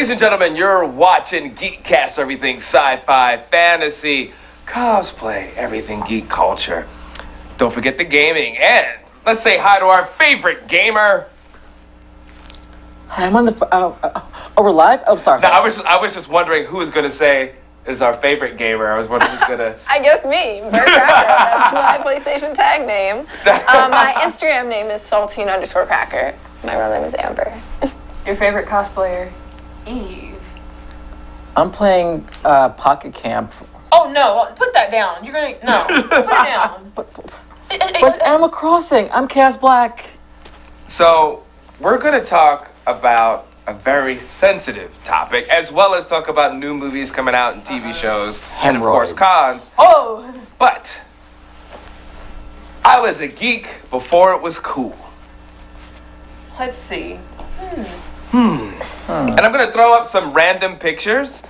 Ladies and gentlemen, you're watching GeekCast, everything sci-fi, fantasy, cosplay, everything geek culture. Don't forget the gaming, and let's say hi to our favorite gamer. Hi, I'm on the. Oh, we're live. Oh, sorry. No, I was just wondering who was gonna say is our favorite gamer. I was wondering who's gonna. I guess me, Nutcracker. That's my PlayStation tag name. My Instagram name is saltine_cracker. My real name is Amber. Your favorite cosplayer? Eve. I'm playing Pocket Camp. Oh no! Put that down. You're gonna put it down. But Animal Crossing. I'm Chaos Black. So we're gonna talk about a very sensitive topic, as well as talk about new movies coming out and TV shows, and of course cons. Oh. But I was a geek before it was cool. Let's see. And I'm gonna throw up some random pictures,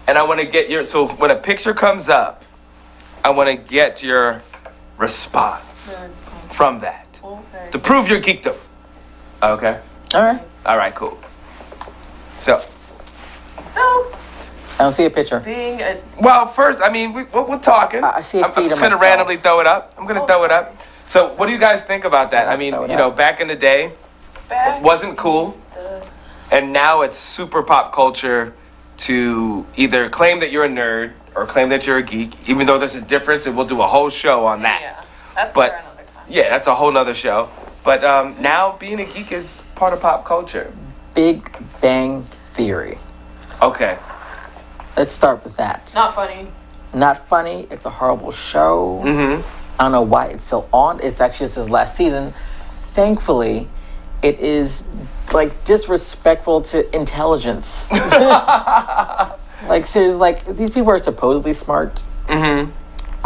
and I want to get your. So when a picture comes up, I want to get your response from that to prove your geekdom. Okay. All right. All right. Cool. So. I don't see a picture. Well, first, I mean, we're talking. I see a feed I'm just of gonna myself. randomly throw it up. I'm gonna throw it up. So, what do you guys think about that? I mean, you know, back in the day, it wasn't cool. And now it's super pop culture to either claim that you're a nerd or claim that you're a geek, even though there's a difference, and we'll do a whole show on that. Yeah, that's But for another time. yeah, that's a whole nother show. But now being a geek is part of pop culture. Big Bang Theory. Okay. Let's start with that. Not funny. Not funny. It's a horrible show. Mm-hmm. I don't know why it's still on. It's actually just his last season. Thankfully, it is like disrespectful to intelligence. Like seriously, like these people are supposedly smart. Mm-hmm.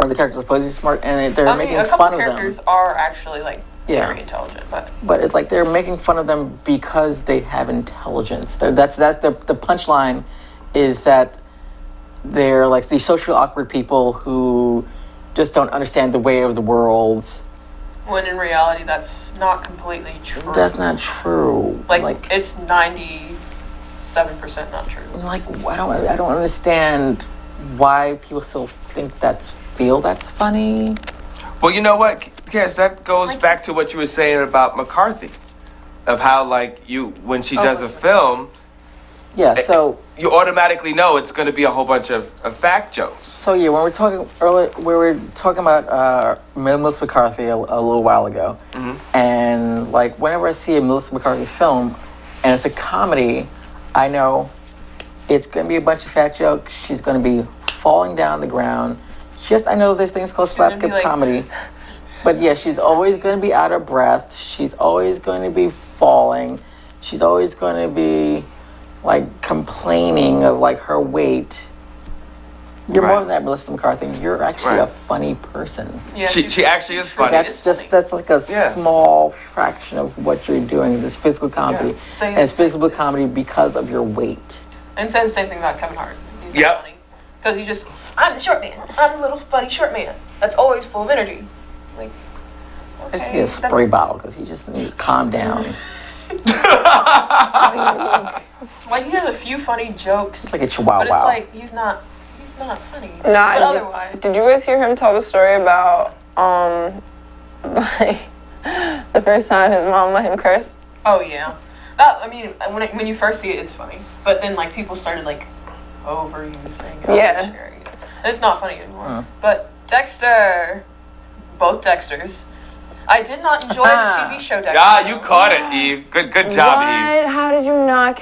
Or the characters are supposedly smart, and they're making a couple fun of them. characters are actually like very intelligent, But it's like they're making fun of them because they have intelligence. That's the punchline, is that they're like these socially awkward people who just don't understand the way of the world. When in reality, that's not completely true. That's not true. Like it's 97% not true. Like I don't understand why people still feel that's funny. Well, you know what, Cass, that goes back to what you were saying about McCarthy, of how when she does a film, so you automatically know it's going to be a whole bunch of fact jokes. So when we're talking earlier, we were talking about Melissa McCarthy a little while ago, and like whenever I see a Melissa McCarthy film and it's a comedy, I know it's going to be a bunch of fat jokes. She's going to be falling down the ground. I know there's things called slapstick comedy, but yeah, she's always going to be out of breath. She's always going to be falling. She's always going to be like complaining of like her weight. You're more than that, Melissa McCarthy. You're actually a funny person. Yeah, she actually is funny. That's like a small fraction of what you're doing. This physical comedy, and it's physical comedy because of your weight. And said the same thing about Kevin Hart. He's not funny because I'm the short man. I'm the little funny short man. That's always full of energy. Like, I just need a spray bottle because he just needs to calm down. Like he has a few funny jokes. It's like a chihuahua. But it's like he's not funny. No, but otherwise. Did you guys hear him tell the story about like the first time his mom let him curse? Oh yeah. That when you first see it, it's funny. But then like people started like overusing it. Yeah. And it's not funny anymore. But Dexter, both Dexters. I did not enjoy the TV show Dexter. Yeah, you caught it, Eve. Good job, Eve. How did you not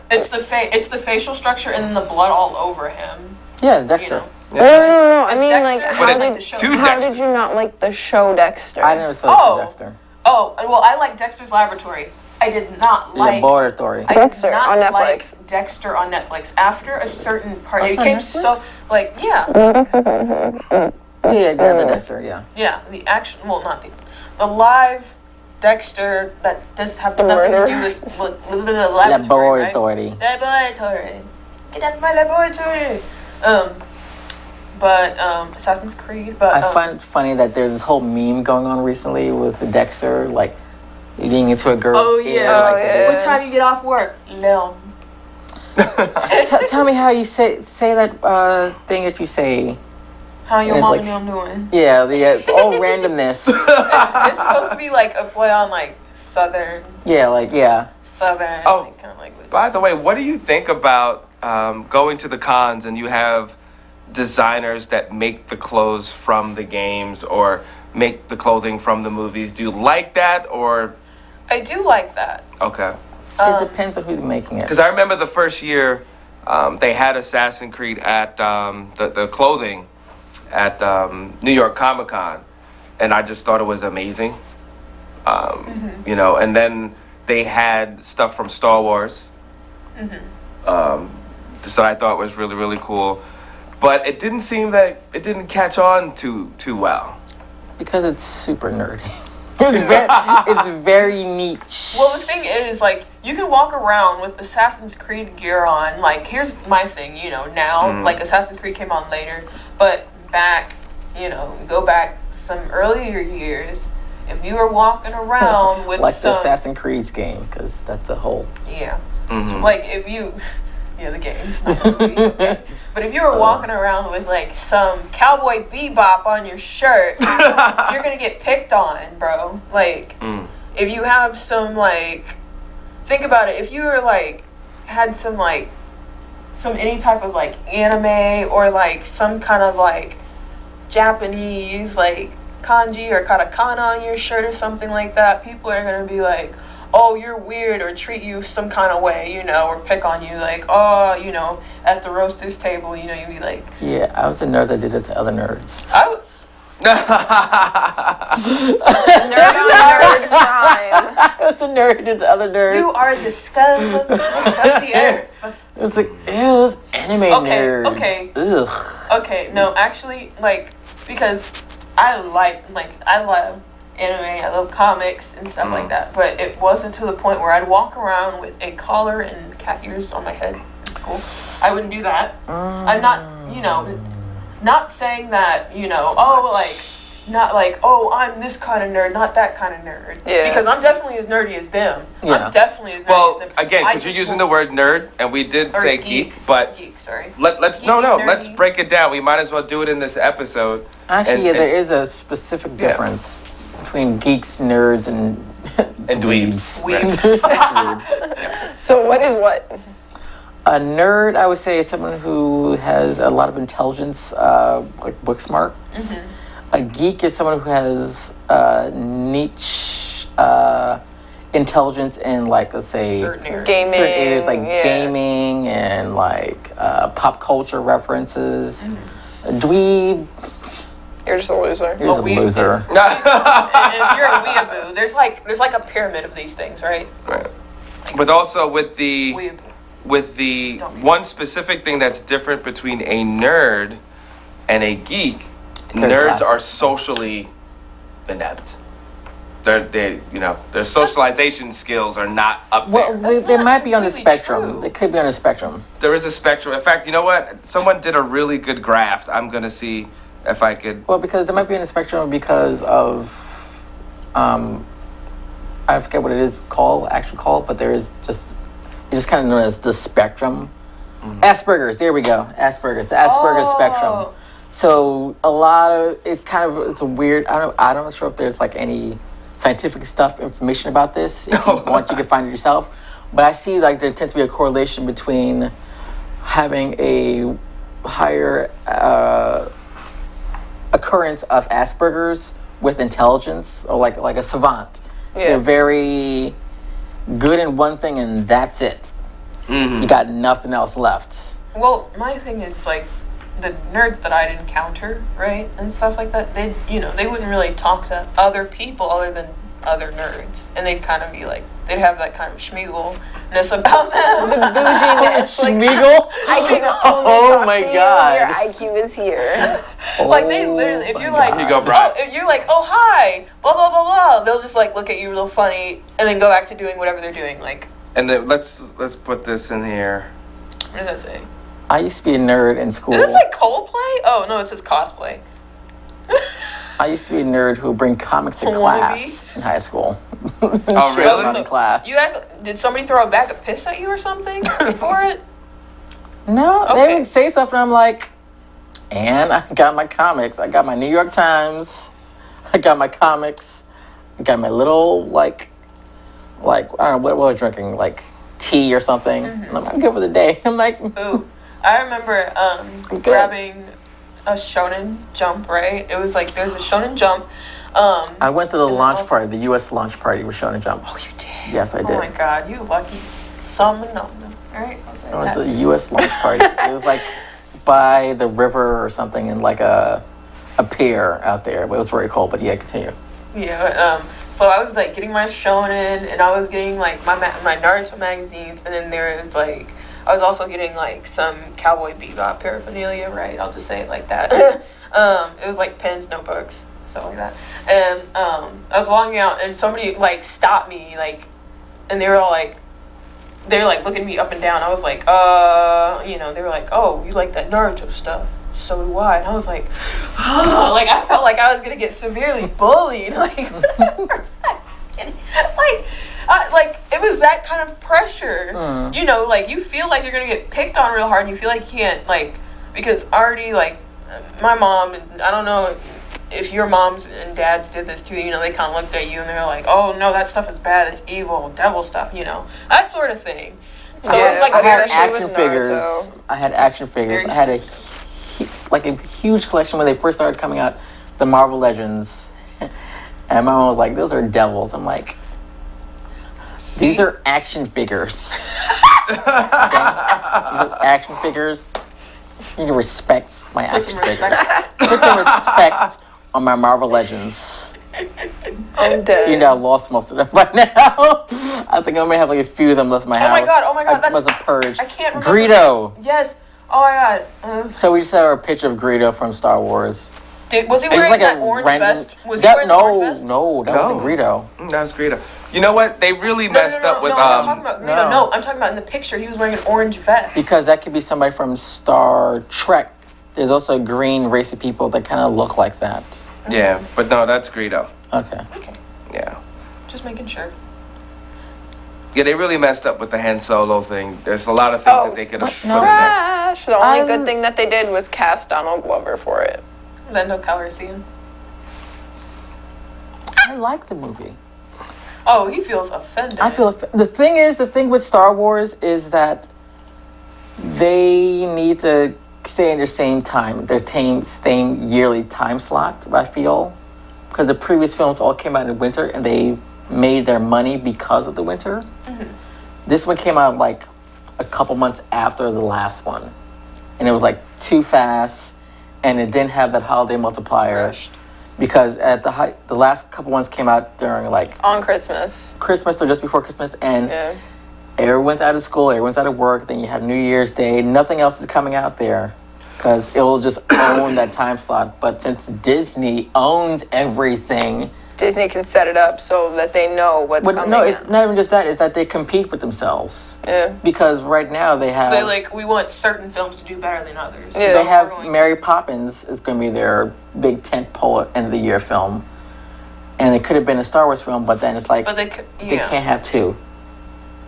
It's the facial structure and then the blood all over him. Yeah, it's Dexter. You know? No. I mean, Dexter. how did you not like the show Dexter? I never saw Dexter. Oh, well, I like Dexter's Laboratory. I did not like Laboratory. Dexter on Netflix. Like Dexter on Netflix. After a certain part, it became so like Yeah, Dexter. Yeah. Yeah, the action. Well, not the live Dexter that does have nothing to do with the laboratory. Laboratory. Right? Laboratory. Get out of my laboratory. But Assassin's Creed. But I find it funny that there's this whole meme going on recently with Dexter, like eating into a girl's ear. What time you get off work? No. Tell me how you say that thing that you say. How your it's mom like- and I'm doing. Yeah, the all randomness. It's supposed to be like a play on like southern Oh. like, kind of language. By the way, what do you think about going to the cons and you have designers that make the clothes from the games or make the clothing from the movies? Do you like that or? I do like that. Okay. It depends on who's making it. Because I remember the first year they had Assassin's Creed at the clothing at New York Comic Con, and I just thought it was amazing. You know, and then they had stuff from Star Wars. So I thought was really, really cool. But it didn't seem that it didn't catch on too well. Because it's super nerdy. It's very niche. Well, the thing is, like, you can walk around with Assassin's Creed gear on. Like, here's my thing, you know, now, like, Assassin's Creed came on later, but back, you know, go back some earlier years, if you were walking around with like some... the Assassin's Creed game, because that's a whole... Yeah. Like, if you... Yeah, the games, not the movie. Okay. But if you were walking around with, like, some Cowboy Bebop on your shirt, you're gonna get picked on, bro. Like, if you have some, like... Think about it. If you were, like, had some, like... Some any type of, like, anime or, like, some kind of, like, Japanese, like, kanji or katakana on your shirt or something like that, people are gonna be like... Oh, you're weird, or treat you some kind of way, you know, or pick on you, like, oh, you know, at the roasters table, you know, you'd be like... Yeah, I was a nerd that did it to other nerds. Nerd on nerd crime. I was a nerd who did it to other nerds. You are the scum of the earth. It was like, it was anime nerds. Okay. Ugh. Okay, no, actually, like, because I love anime, I love comics and stuff like that, but it wasn't to the point where I'd walk around with a collar and cat ears on my head in school. I wouldn't do that. I'm not, you know, not saying that, you know, not like, oh, I'm this kind of nerd, not that kind of nerd. Yeah. Because I'm definitely as nerdy as them. Yeah. I'm definitely as nerdy Well, as them. again, because you're using the word nerd, and we did say geek, but Geek, sorry. let's Geeky, let's nerdy. break it down. We might as well do it in this episode. Actually, And- there is a specific difference between geeks, nerds, and dweebs. Dweebs. So what is what? A nerd, I would say, is someone who has a lot of intelligence, like book smart. A geek is someone who has niche intelligence in, like, let's say, Certain areas. Gaming. certain areas like yeah. gaming and like pop culture references. A dweeb, You're just a loser. you're just a loser. And if you're a weeaboo, there's like a pyramid of these things, right? Right. But also with the Weeaboo. Don't be one specific thing that's different between a nerd and a geek, Their nerds glasses. are socially inept. They you know, their socialization skills are not up Well, there. they might be on the completely spectrum. true. They could be on the spectrum. There is a spectrum. In fact, you know what? Someone did a really good graph. I'm gonna see if I could. Well, because they might be on the spectrum because of, I forget what it is called, but there is just, it's just kind of known as the spectrum. Asperger's, there we go. Asperger's, the Asperger's spectrum. So a lot of it's a weird. I'm not sure if there's like any scientific information about this. If you want, you can find it yourself. But I see like there tends to be a correlation between having a higher occurrence of Asperger's with intelligence, or like a savant. Yeah. They're very good in one thing, and that's it. You got nothing else left. Well, my thing is like the nerds that I'd encounter, right, and stuff like that. They wouldn't really talk to other people other than other nerds, and they'd kind of be like, they'd have that kind of schmeagleness about them. The bouginess. Like, Schmeagle? I can only Oh talk my to you God. when your IQ is here. Like they literally, if my you're like, God. Here you go, Bryan. if you're like, oh hi, blah blah blah blah, they'll just like look at you real funny and then go back to doing whatever they're doing. Like, And then let's put this in here. what does that say? I used to be a nerd in school. Is this like Coldplay? Oh no, it says cosplay. I used to be a nerd who would bring comics to Wannabe? class in high school. Oh, really? In class. Did somebody throw a bag of piss at you or something before it? No, Okay. they would say stuff, and I'm like, and I got my comics. I got my New York Times. I got my comics. I got my little, like I don't know, what was I drinking? Like, tea or something. And I'm good for the day. I'm like, Ooh, I remember grabbing a Shonen Jump, right? It was like, there's a Shonen Jump. I went to the and launch also- party, the U.S. launch party with Shonen Jump. Oh, you did? Yes, I did. Oh my god, you lucky. Some no. Alright, I'll say I went that. to the U.S. launch party. It was like by the river or something in like a pier out there. But it was very cold. But yeah, continue. Yeah, so I was like getting my Shonen, and I was getting like my Naruto magazines, and then there was like I was also getting like some Cowboy Bebop paraphernalia, right? I'll just say it like that. It was like pens, notebooks, stuff like that. And I was walking out, and somebody like stopped me, like, and they were looking me up and down. I was like, they were like, oh, you like that Naruto stuff? So do I. And I was like, like I felt like I was gonna get severely bullied. Like, like it was that kind of pressure. You know, like you feel like you're gonna get picked on real hard, and you feel like you can't, like, because already like my mom, and I don't know if your moms and dads did this too. You know, they kind of looked at you and they were like, oh no, that stuff is bad. It's evil, devil stuff. You know, that sort of thing. So it was like I had especially action with figures. Naruto. I had action figures. Very I had a huge collection when they first started coming out, the Marvel Legends. And my mom was like, those are devils. I'm like, these are action figures. Okay? These are action figures. You need to respect my Put action some figures. respect. Put some respect on my Marvel Legends. I'm dead. You know, I lost most of them by now. I think I only have like a few of them left in my house. Oh my God, I must have purged. I can't remember. Greedo. Yes. Oh my god. So we just have a picture of Greedo from Star Wars. Was he It's wearing like that a orange random. vest? Was he wearing the orange vest? No, that wasn't Greedo. That's Greedo. You know what? They really messed up with I'm not talking about Greedo. No. No, I'm talking about in the picture. He was wearing an orange vest. Because that could be somebody from Star Trek. There's also green racy people that kind of look like that. Yeah, but no, that's Greedo. Okay. Okay, Yeah. just making sure. Yeah, they really messed up with the Han Solo thing. There's a lot of things that they could have put No. in there. Trash. The only good thing that they did was cast Donald Glover for it. Lando Calrissian. I like the movie. Oh, he feels offended. I feel the thing with Star Wars is that they need to stay in their same yearly time slot. I feel because the previous films all came out in winter and they made their money because of the winter. This one came out like a couple months after the last one, and it was like too fast, and it didn't have that holiday multiplier. Rushed. Because at the last couple ones came out during like On Christmas. Christmas or just before Christmas, and Yeah. everyone's out of school, everyone's out of work. Then you have New Year's Day. Nothing else is coming out there because it will just own that time slot. But since Disney owns everything, Disney can set it up so that they know what's coming. no, it's out. not even just that. It's that they compete with themselves. Yeah. Because right now they have we want certain films to do better than others. Yeah. they So have we're going- Mary Poppins is going to be their big tentpole end of the year film, and it could have been a Star Wars film, but then it's like But they they can't have two.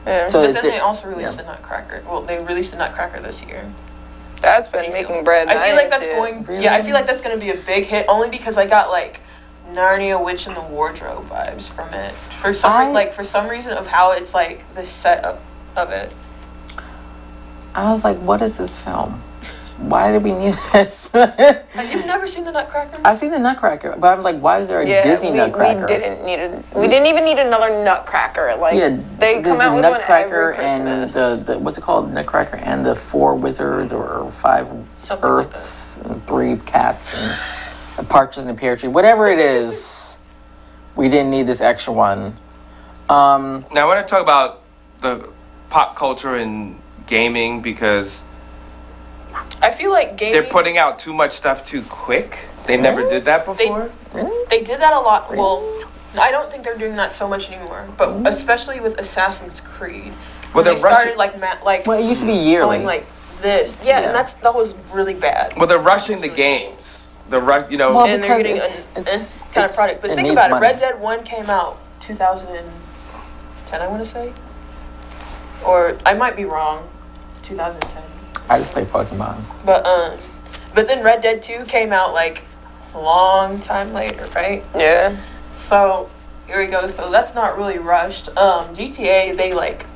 Yeah. So But it's then the- they also released yeah. the Nutcracker. Well, they released the Nutcracker this year. That's been making bread. I feel like didn't that's see it. going. Really? Yeah, I feel like that's going to be a big hit only because I got like Narnia Witch in the Wardrobe vibes from it. For some reason of how it's like the setup of it. I was like, what is this film? Why do we need this? You've never seen the Nutcracker? I've seen the Nutcracker, but I'm like, why is there a Disney Nutcracker? We didn't even need another Nutcracker. Like Yeah, they there's come out the with one Nutcracker every and Christmas. the what's it called? Nutcracker and the 4 wizards or 5 Something like Earths and 3 cats and a partridge in a pear tree. Whatever it is, we didn't need this extra one. Now I want to talk about the pop culture and gaming because I feel like gaming. they're putting out too much stuff too quick. They never did that before. They did that a lot. Well, I don't think they're doing that so much anymore. But especially with Assassin's Creed, Well, they they're started rushing. Well, it used to be yearly. going like this. Yeah, Yeah. and that was really bad. Well, they're rushing the games. The rush, you know. Well, And they're because getting it's- kind of it's- product. But it think needs about money. it. Red Dead 1 came out 2010, I want to say. Or I might be wrong. 2010. I just play Pokemon. But then Red Dead 2 came out like a long time later, right? Yeah. So here we go. So that's not really rushed. GTA, they like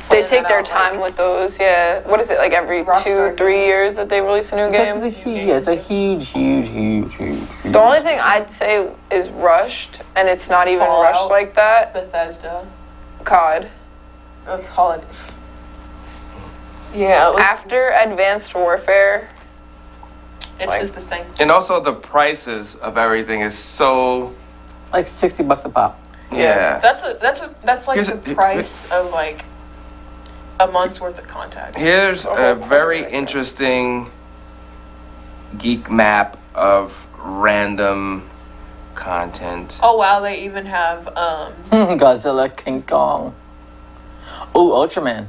They plan take that their out, time like, with those, yeah. What is it, like every Rockstar 2-3 years that they release a new This is game? a huge, it's a huge. The only thing I'd say is rushed, and it's not even Fallout. rushed like that. Bethesda. COD. Call it. Yeah. After Advanced Warfare, It's like- just the same. And also the prices of everything is so like $60 a pop. yeah. That's like Here's the a- price of like a month's worth of contact. Here's The whole a thing very right there. interesting geek map of random content. Oh wow, they even have Godzilla, King Kong. Ooh, Ultraman.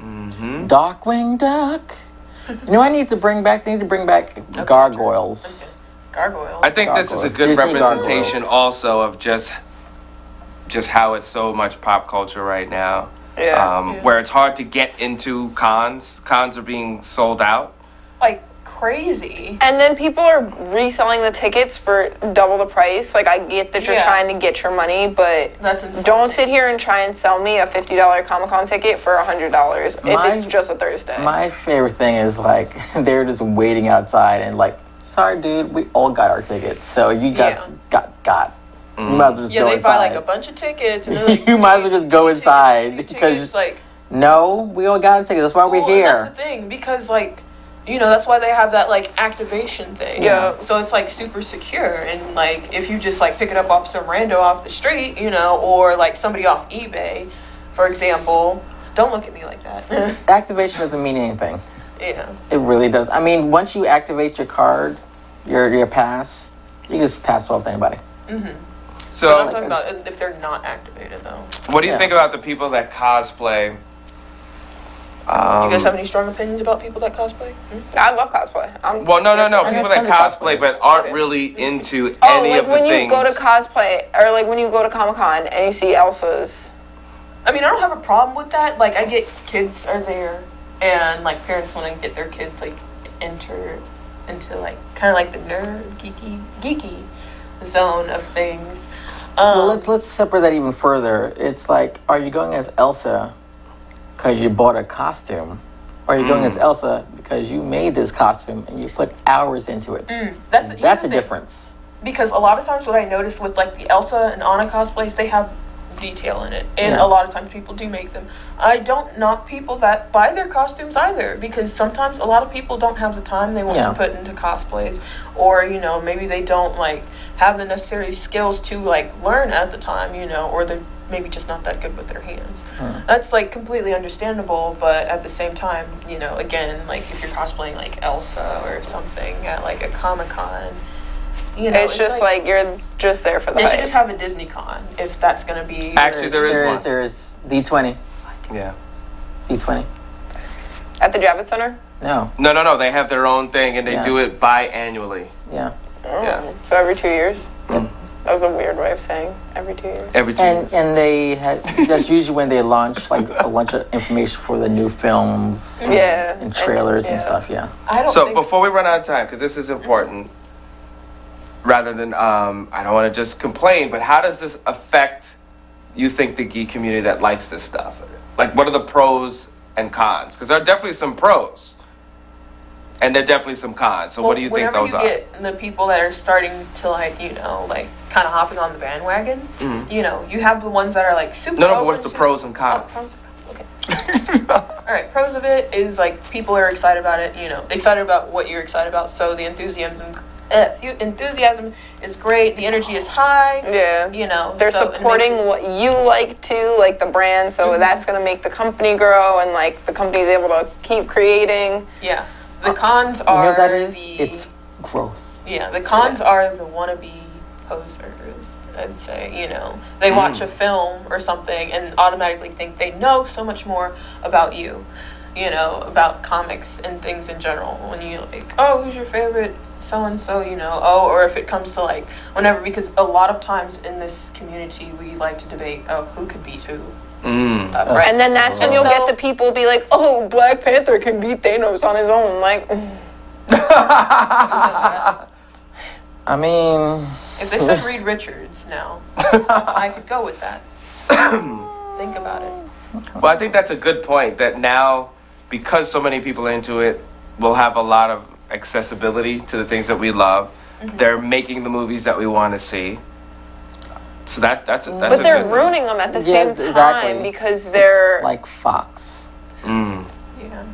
Mm-hmm. Darkwing Duck. You know, I need to bring back. They need to bring back gargoyles. gargoyles. I think this is a Gargoyles. good Disney representation gargoyles. also of just how it's so much pop culture right now. yeah. Where it's hard to get into cons. Cons are being sold out. like crazy. And then people are reselling the tickets for double the price. Like, I get that you're Yeah. trying to get your money, but That's insane. don't sit here and try and sell me a $50 Comic-Con ticket for $100 if My- it's just a Thursday. My favorite thing is like they're just waiting outside and like, sorry, dude, we all got our tickets, so you guys got. You might as well just Yeah, go they inside. buy like a bunch of tickets and they're like, You might as well just go "Tickets, inside tickets," because like no, we all got a ticket. That's why we're cool, and here. that's the thing because like that's why they have that like activation thing. Yeah. So it's like super secure and like if you just like pick it up off some rando off the street, or like somebody off eBay, for example. Don't look at me like that. Activation doesn't mean anything. Yeah. It really does. I mean, once you activate your card, your pass, you can just pass off to anybody. I'm So, talking about if they're not activated though. what do you Yeah. think about the people that cosplay? You guys have any strong opinions about people that cosplay? I love cosplay. Well, no. I People know that tons of cosplay cosplayers. but aren't really into Oh, any like of the when things. you go to cosplay, or like when you go to Comic-Con and you see Elsa's. I mean, I don't have a problem with that. Like, I get kids are there, and like parents want to get their kids like enter into like kind of like the nerd geeky zone of things. Well, let's separate that even further. It's like, are you going as Elsa because you bought a costume? Or are you going as Elsa because you made this costume and you put hours into it? That's That's the a thing. difference. Because a lot of times what I notice with like the Elsa and Anna cosplays, they have detail in it, and Yeah. a lot of times people do make them. I don't knock people that buy their costumes either, because sometimes a lot of people don't have the time they want Yeah. to put into cosplays, or maybe they don't like have the necessary skills to like learn at the time, or they're maybe just not that good with their hands. That's like completely understandable, but at the same time, again, like if you're cosplaying like Elsa or something at like a Comic-Con, It's just like you're just there for the they should hype. just have a Disney Con if that's gonna be. Actually, there is one. There is D20. Yeah. D20. At the Javits Center? No. No. They have their own thing and they Yeah. do it biannually. Yeah. Yeah. So every 2 years? That was a weird way of saying every 2 years. Every 2 years. And they had, that's usually when they launch like a bunch of information for the new films Yeah. and trailers and yeah. stuff, yeah. I don't So think. before we run out of time, because this is important, rather than I don't want to just complain, but how does this affect you think the geek community that likes this stuff? Like, what are the pros and cons? Because there are definitely some pros, and there are definitely some cons. So what do you think those are? Whenever you get the people that are starting to like kind of hopping on the bandwagon, you have the ones that are like super. No, but open what's the to- pros and Oh, cons? pros and cons. Okay. All right, pros of it is like people are excited about it. Excited about what you're excited about. So the enthusiasm is great. The energy is high. Yeah. They're so it makes supporting it- what you like too, like the brand, so that's going to make the company grow, and like the company's able to keep creating. Yeah. The cons You know are what that is? the It's growth. the cons are the wannabe posers. I'd say they watch a film or something and automatically think they know so much more about you, about comics and things in general. When you like, oh, who's your favorite so and so, or if it comes to like whenever, because a lot of times in this community we like to debate, oh, who could beat who, Right. And then that's when And you'll so- get the people be like, oh, Black Panther can beat Thanos on his own. Like, I mean, If they said Reed Richards now, I could go with that. Think about it. Well, I think that's a good point that now, because so many people are into it, we'll have a lot of accessibility to the things that we love. They're making the movies that we want to see. So that's but a they're good ruining them at the Yes, same time exactly. because they're like Fox. Mm. Yeah.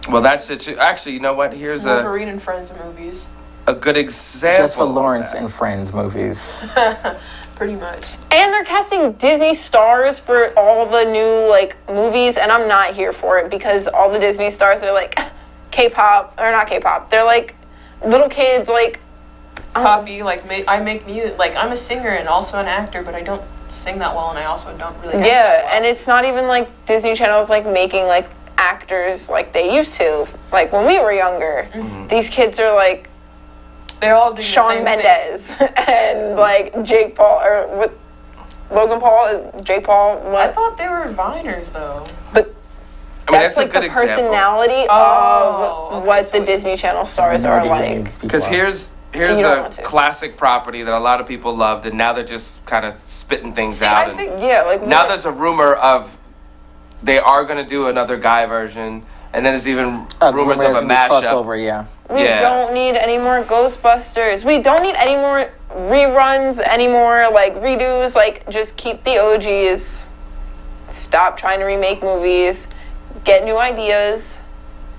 Well, that's it. Actually, you know what? Here's Wolverine and Friends movies. a good example. Just for of Lawrence that. and Friends movies. Pretty much. And they're casting Disney stars for all the new like movies, and I'm not here for it because all the Disney stars are like K-pop or not K-pop. They're like little kids, like Poppy, like I make music. Like I'm a singer and also an actor, but I don't sing that well, and I also don't really. act that yeah. well. And it's not even like Disney Channel's like making like actors like they used to, like when we were younger. These kids are like they're all doing the Shawn same thing. Mendes and like Jake Paul or what? Logan Paul is Jake Paul. I What? thought they were Viners though. But I mean, that's that's like a good the example. personality Oh, of okay, what so the Disney Channel stars No are idea who like. these people Because are. here's You don't a want to. classic property that a lot of people loved, and now they're just kind of spitting things See, out. I and think Yeah, like now what- there's a rumor of they are going to do another guy version, and then there's even rumors of a mashup. crossover, yeah. we yeah. don't need any more Ghostbusters. We don't need any more reruns, any more like redos. Like just keep the OGs. Stop trying to remake movies. Get new ideas.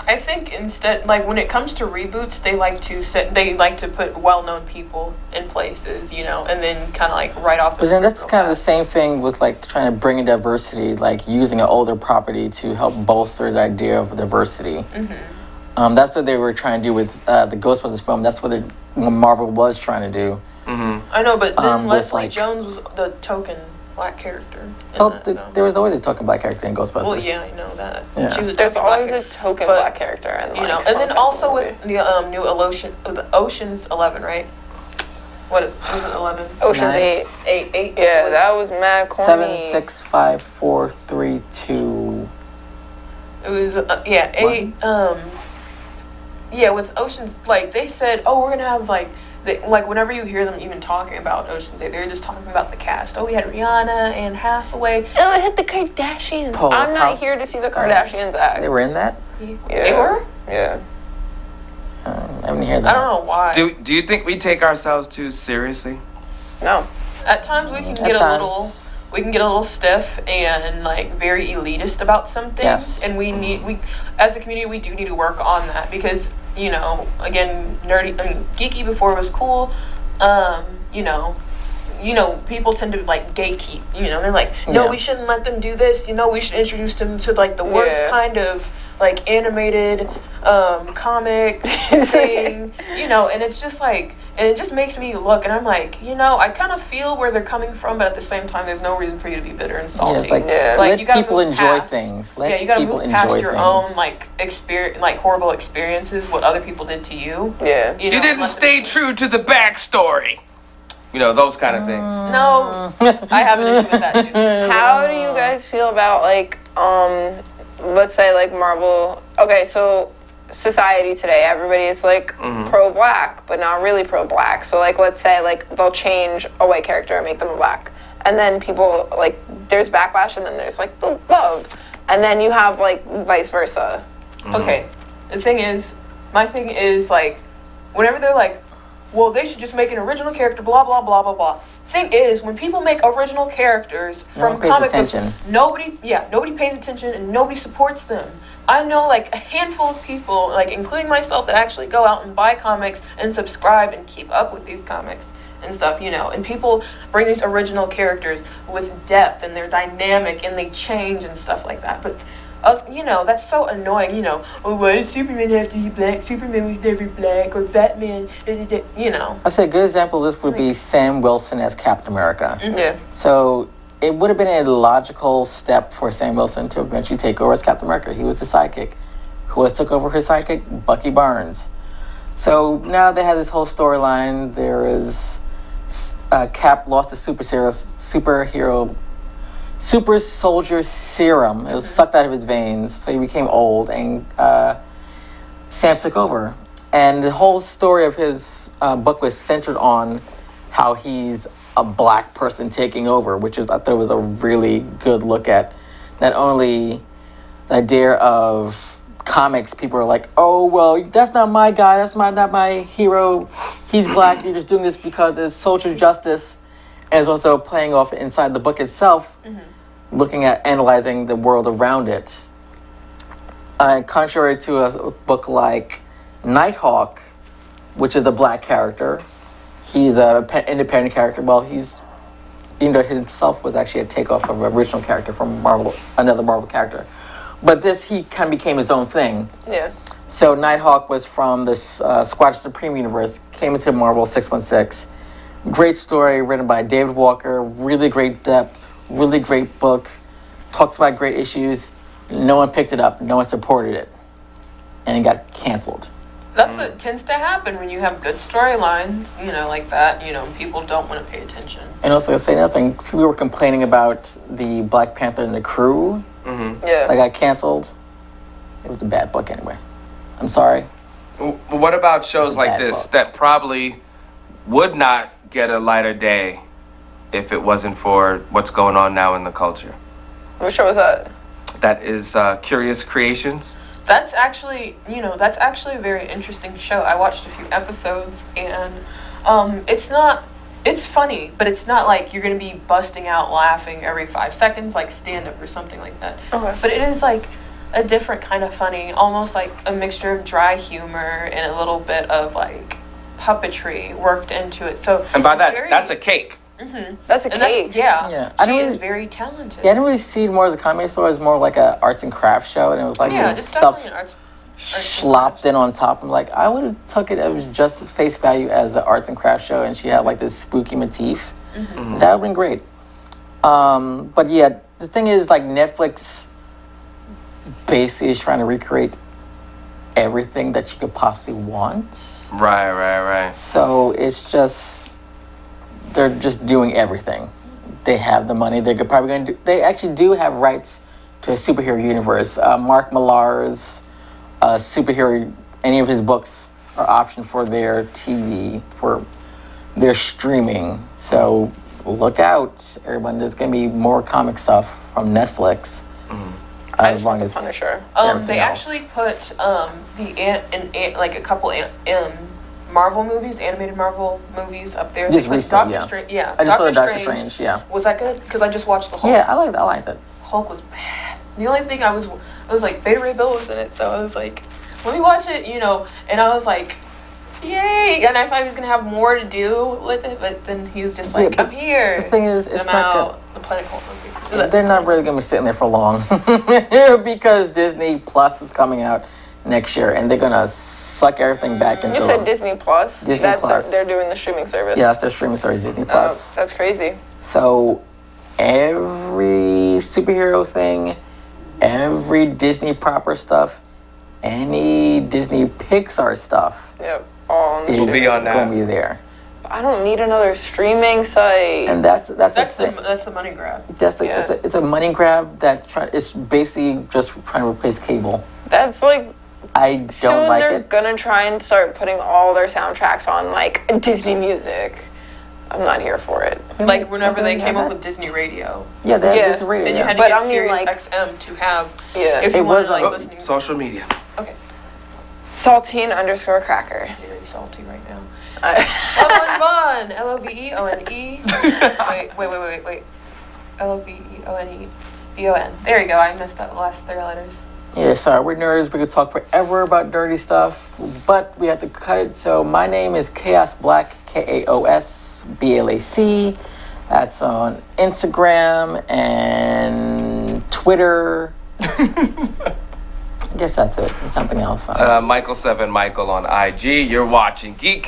I think instead, like when it comes to reboots, they like to put well-known people in places, you know, and then kind of like write off. But then that's kind of the same thing with like trying to bring in diversity, like using an older property to help bolster the idea of diversity. That's what they were trying to do with the Ghostbusters film. That's what Marvel was trying to do. I know, but then with, Leslie like- Jones was the token black character. in Oh, that, there though. was always a token black character in Ghostbusters. Well, yeah, I know that. Yeah. She was a There's token black always a character. token But, black character, and You like, know, and some then type of also movie. with the new Ocean's 11, right? What was it? 11? Ocean's Nine. 8. 8. Yeah, that was mad corny. 7, 6, 5, 4, 3, 2. It was 8. Yeah, with Ocean's, like they said, oh, we're gonna have like whenever you hear them even talking about Ocean's 8, they're just talking about the cast. Oh, we had Rihanna and Hathaway. Oh, it hit the Kardashians. Paul, I'm not how- here to see the Kardashians act. They were in that? They Yeah. were. Yeah. I haven't heard that. I don't know why. Do you think we take ourselves too seriously? No. At times we can At get a times. little stiff and like very elitist about some things, Yes. and we as a community we do need to work on that because again geeky before was cool. People tend to like gatekeep. They're like, no, Yeah. we shouldn't let them do this. We should introduce them to like the worst Yeah. kind of like animated comic thing. And it's just like. And it just makes me look, and I'm like, I kind of feel where they're coming from, but at the same time, there's no reason for you to be bitter and salty. Yeah, it's like, Yeah. Like, let you gotta people move enjoy past- things. Yeah, Let you gotta people move past enjoy your things. own like horrible experiences, what other people did to you. Yeah. You You know, didn't let stay them- true to the backstory. Those kind of things. No, I have an issue with that too. How do you guys feel about like let's say like Marvel? Okay, so society today, everybody is like pro-black, but not really pro-black. So like let's say like they'll change a white character and make them a black, and then people like there's backlash, and then there's like the love, and then you have like vice versa. Okay, my thing is like, whenever they're like, well, they should just make an original character, blah blah blah blah blah. Thing is, when people make original characters from one pays comic books, attention. nobody pays attention and nobody supports them. I know like a handful of people, like including myself, that actually go out and buy comics and subscribe and keep up with these comics and stuff, and people bring these original characters with depth and they're dynamic and they change and stuff like that. But that's so annoying. Oh, why does Superman have to be black? Superman was never black, or Batman. I say a good example of this would be Sam Wilson as Captain America. Yeah. So it would have been a logical step for Sam Wilson to eventually take over as Captain America. He was the sidekick. Who else took over his sidekick? Bucky Barnes. So now they have this whole storyline. There is Cap lost his superhero super soldier serum. It was sucked out of his veins, so he became old, and Sam took over. And the whole story of his book was centered on how he's a black person taking over, which is, I thought, was a really good look at not only the idea of comics. People are like, oh, well, that's not my guy, that's not my hero, he's black, you're just doing this because it's social justice. And it's also playing off inside the book itself, looking at analyzing the world around it. Contrary to a book like Nighthawk, which is a black character, he's an independent character. Well, even though himself was actually a takeoff of an original character from Marvel, another Marvel character. But this, he kind of became his own thing. Yeah. So Nighthawk was from this Squadron Supreme universe, came into Marvel 616. Great story written by David Walker, really great depth, really great book, talked about great issues. No one picked it up, no one supported it, and it got canceled. That's what tends to happen when you have good storylines, like that, people don't want to pay attention. And also, I'll say another thing, we were complaining about the Black Panther and the Crew Yeah. that got canceled. It was a bad book anyway. I'm sorry. What about shows like Bad this book. that probably would not get a lighter day if it wasn't for what's going on now in the culture? What show was that? That is Curious Creations. That's actually a very interesting show. I watched a few episodes, and it's funny, but it's not like you're going to be busting out laughing every 5 seconds like stand-up or something like that. Okay. But it is like a different kind of funny, almost like a mixture of dry humor and a little bit of like puppetry worked into it. So And by that, very- that's a cake. That's a and cake. Yeah. I She don't is really- very talented. Yeah, I didn't really see it more as a comedy show. It was more like a arts and crafts show, and it was like Yeah, this it's stuff definitely an arts. slopped in on top. I'm like, I would have took it as just face value as an arts and crafts show, and she had like this spooky motif. That would have been great. But yeah, the thing is, like, Netflix basically is trying to recreate everything that you could possibly want. Right. So it's just, they're just doing everything. They have the money. They're probably going to do, they actually do have rights to a superhero universe. Mark Millar's superhero, any of his books are optioned for their TV, for their streaming. So look out, everyone. There's going to be more comic stuff from Netflix. As long as Punisher. everything They else. actually put like a couple Marvel movies, animated Marvel movies up there. Just They put recently, Doctor yeah. Strange. Yeah, I just saw Doctor Strange, yeah. Was that good? Because I just watched the Hulk. Yeah, I liked it. Hulk was bad. The only thing I was like, Beta Ray Bill was in it, so I was like, let me watch it, and I was like, yay! And I thought he was gonna have more to do with it, but then he was just like, but I'm here. The thing is, And it's I'm not out. The Planet Hulk movie. good. They're not really going to be sitting there for long because Disney Plus is coming out next year, and they're going to suck everything back into You said Disney Plus? Disney That's Plus. They're doing the streaming service. Yeah, that's their streaming service, Disney Plus. That's crazy. So every superhero thing, every Disney proper stuff, any Disney Pixar stuff Yep. All on the is be on that. going to be there. I don't need another streaming site. And that's the That's thing. the money grab. Yeah. It's a money grab it's basically just trying to replace cable. That's like I don't soon like they're it. gonna try and start putting all their soundtracks on like Disney music. I'm not here for it. Like whenever they Okay, came yeah, up that- with Disney Radio, Yeah, they Yeah. have Disney Radio. and you yeah. had to But get I mean, Sirius like- XM to have. Yeah. If It you was wanted, like, Oh, listening. social media. Okay. Saltine_cracker. Very salty right now. I- Lovone. Lovone. Wait. Lovebonebon. There you go. I missed that last 3 letters. Yeah, sorry, we're nerds. We could talk forever about dirty stuff, but we have to cut it. So my name is Chaos Black, Kaos Blac. That's on Instagram and Twitter. I guess that's it. And something else. Michael7 Michael on IG. You're watching GEEKCASTER.